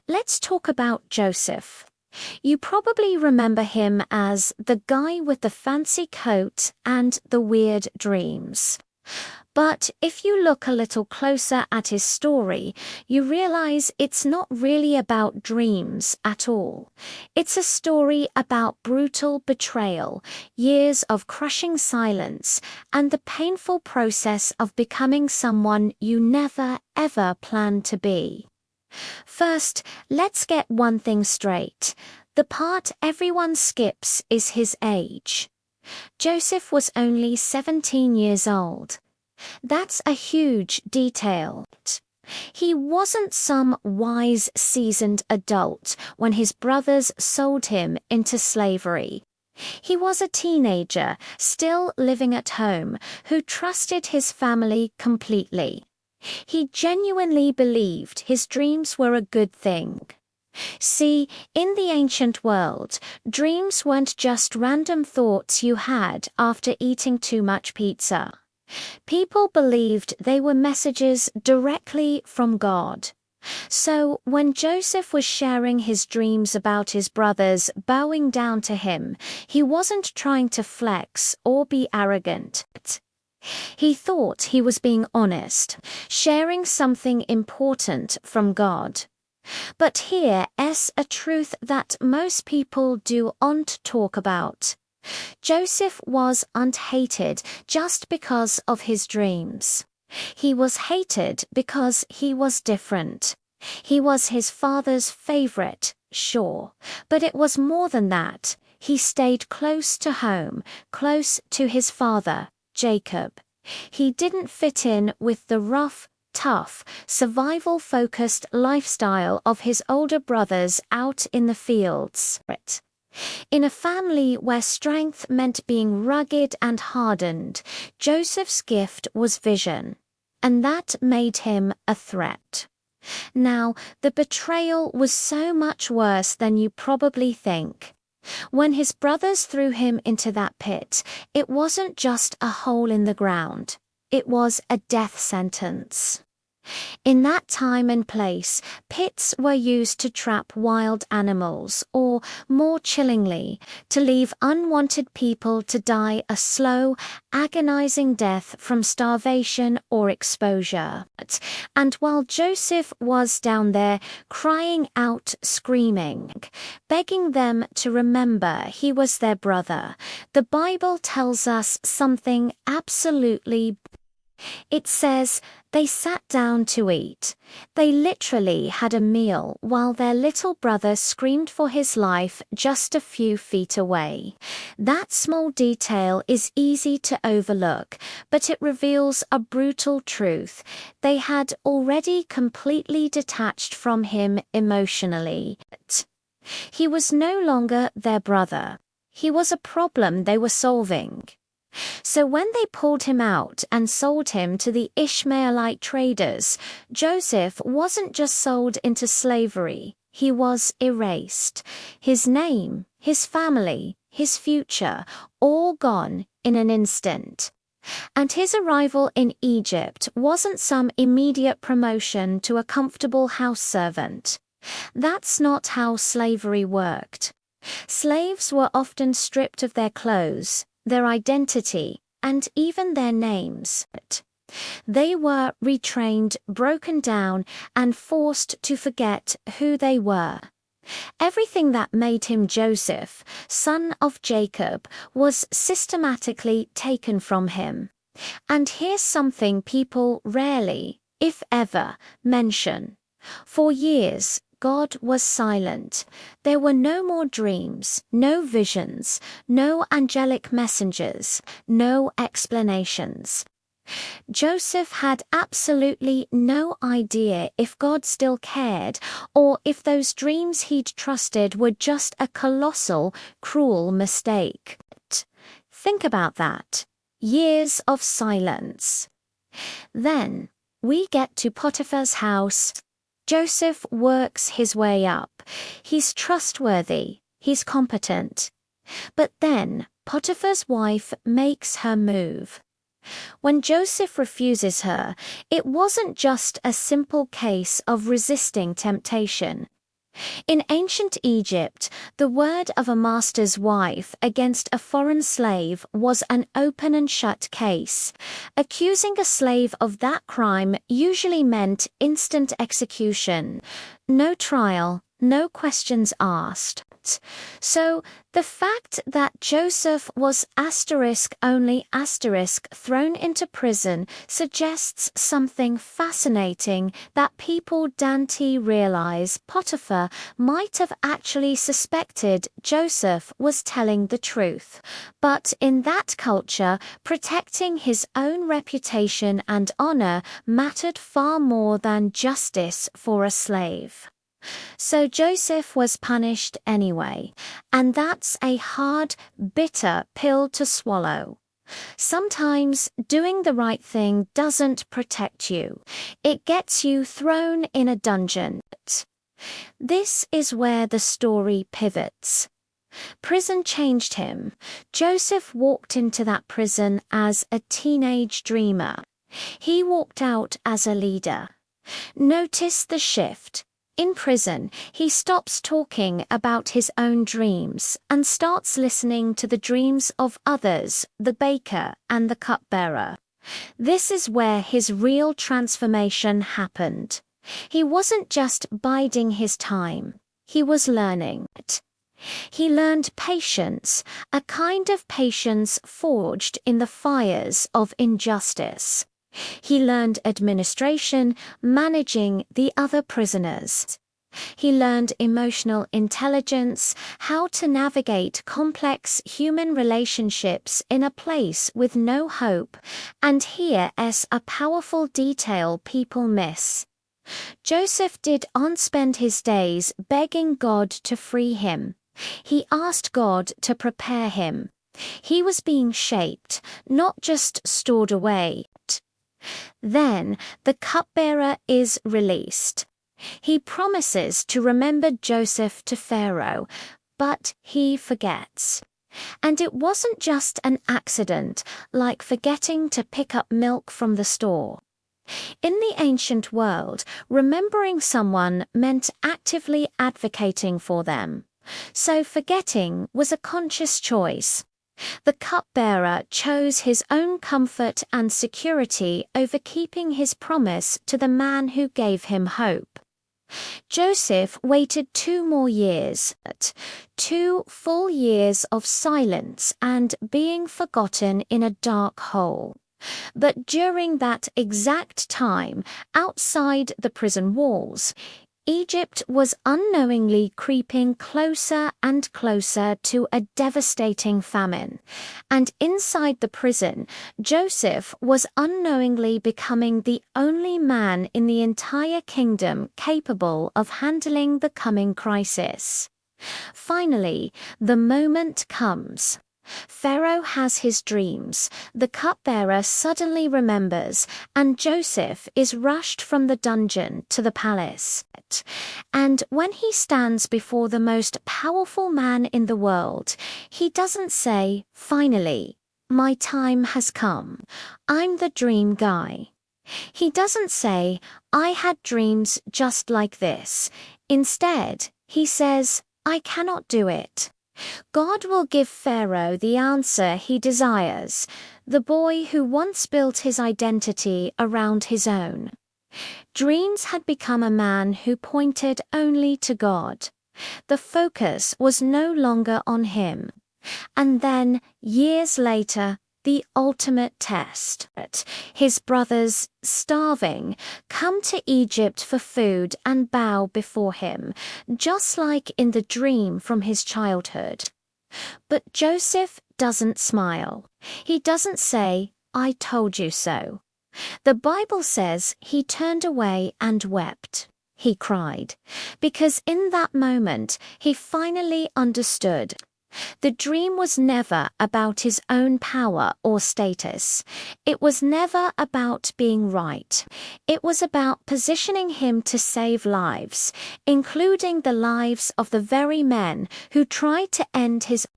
let's talk about Joseph. You probably remember him as the guy with the fancy coat and the weird dreams. But if you look a little closer at his story, you realize it's not really about dreams at all. It's a story about brutal betrayal, years of crushing silence, and the painful process of becoming someone you never, ever planned to be. First, let's get one thing straight. The part everyone skips is his age. Joseph was only 17 years old. That's a huge detail. He wasn't some wise, seasoned adult when his brothers sold him into slavery. He was a teenager, still living at home, who trusted his family completely. He genuinely believed his dreams were a good thing. See, in the ancient world, dreams weren't just random thoughts you had after eating too much pizza. People believed they were messages directly from God. So when Joseph was sharing his dreams about his brothers bowing down to him, he wasn't trying to flex or be arrogant. He thought he was being honest, sharing something important from God. But here's a truth that most people don't talk about. Joseph wasn't hated just because of his dreams. He was hated because he was different. He was his father's favorite, sure, but it was more than that. He stayed close to home, close to his father, Jacob. He didn't fit in with the rough, tough, survival-focused lifestyle of his older brothers out in the fields. In a family where strength meant being rugged and hardened, Joseph's gift was vision, and that made him a threat. Now, the betrayal was so much worse than you probably think. When his brothers threw him into that pit, it wasn't just a hole in the ground. It was a death sentence. In that time and place, pits were used to trap wild animals, or, more chillingly, to leave unwanted people to die a slow, agonizing death from starvation or exposure. And while Joseph was down there, crying out, screaming, begging them to remember he was their brother, the Bible tells us something absolutely. It says, they sat down to eat. They literally had a meal while their little brother screamed for his life just a few feet away. That small detail is easy to overlook, but it reveals a brutal truth. They had already completely detached from him emotionally. He was no longer their brother. He was a problem they were solving. So when they pulled him out and sold him to the Ishmaelite traders, Joseph wasn't just sold into slavery, he was erased. His name, his family, his future, all gone in an instant. And his arrival in Egypt wasn't some immediate promotion to a comfortable house servant. That's not how slavery worked. Slaves were often stripped of their clothes, their identity, and even their names. They were retrained, broken down, and forced to forget who they were. Everything that made him Joseph, son of Jacob, was systematically taken from him. And here's something people rarely, if ever, mention. For years, God was silent. There were no more dreams, no visions, no angelic messengers, no explanations. Joseph had absolutely no idea if God still cared, or if those dreams he'd trusted were just a colossal, cruel mistake. Think about that. Years of silence. Then, we get to Potiphar's house. Joseph works his way up. He's trustworthy. He's competent. But then, Potiphar's wife makes her move. When Joseph refuses her, it wasn't just a simple case of resisting temptation. In ancient Egypt, the word of a master's wife against a foreign slave was an open and shut case. Accusing a slave of that crime usually meant instant execution. No trial, no questions asked. So, the fact that Joseph was only thrown into prison suggests something fascinating that people don't realize Potiphar might have actually suspected Joseph was telling the truth. But in that culture, protecting his own reputation and honor mattered far more than justice for a slave. So Joseph was punished anyway, and that's a hard, bitter pill to swallow. Sometimes doing the right thing doesn't protect you. It gets you thrown in a dungeon. This is where the story pivots. Prison changed him. Joseph walked into that prison as a teenage dreamer. He walked out as a leader. Notice the shift. In prison, he stops talking about his own dreams and starts listening to the dreams of others, the baker and the cupbearer. This is where his real transformation happened. He wasn't just biding his time, he was learning. He learned patience, a kind of patience forged in the fires of injustice. He learned administration, managing the other prisoners. He learned emotional intelligence, how to navigate complex human relationships in a place with no hope, and here is a powerful detail people miss. Joseph didn't spend his days begging God to free him. He asked God to prepare him. He was being shaped, not just stored away. Then the cupbearer is released. He promises to remember Joseph to Pharaoh, but he forgets. And it wasn't just an accident, like forgetting to pick up milk from the store. In the ancient world, remembering someone meant actively advocating for them. So forgetting was a conscious choice. The cupbearer chose his own comfort and security over keeping his promise to the man who gave him hope. Joseph waited 2 more years, 2 full years of silence and being forgotten in a dark hole. But during that exact time, outside the prison walls, Egypt was unknowingly creeping closer and closer to a devastating famine. And inside the prison, Joseph was unknowingly becoming the only man in the entire kingdom capable of handling the coming crisis. Finally, the moment comes. Pharaoh has his dreams, the cupbearer suddenly remembers, and Joseph is rushed from the dungeon to the palace. And when he stands before the most powerful man in the world, he doesn't say, "Finally, my time has come. I'm the dream guy." He doesn't say, "I had dreams just like this." Instead, he says, "I cannot do it." God will give Pharaoh the answer he desires, the boy who once built his identity around his own. Dreams had become a man who pointed only to God. The focus was no longer on him. And then, years later, the ultimate test. His brothers, starving, come to Egypt for food and bow before him, just like in the dream from his childhood. But Joseph doesn't smile. He doesn't say, "I told you so." The Bible says he turned away and wept. He cried, because in that moment he finally understood. The dream was never about his own power or status. It was never about being right. It was about positioning him to save lives, including the lives of the very men who tried to end his.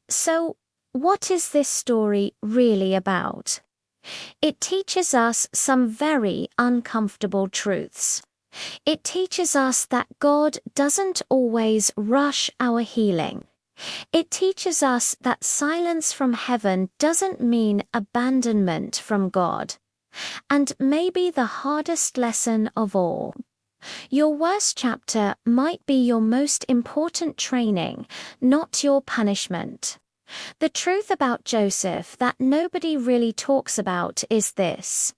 So, what is this story really about? It teaches us some very uncomfortable truths. It teaches us that God doesn't always rush our healing. It teaches us that silence from heaven doesn't mean abandonment from God. And maybe the hardest lesson of all, your worst chapter might be your most important training, not your punishment. The truth about Joseph that nobody really talks about is this: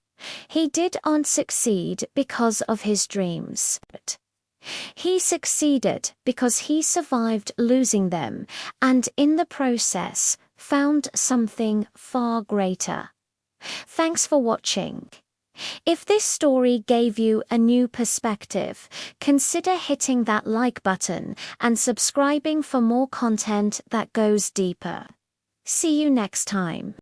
he didn't succeed because of his dreams. He succeeded because he survived losing them, and in the process, found something far greater. Thanks for watching. If this story gave you a new perspective, consider hitting that like button and subscribing for more content that goes deeper. See you next time.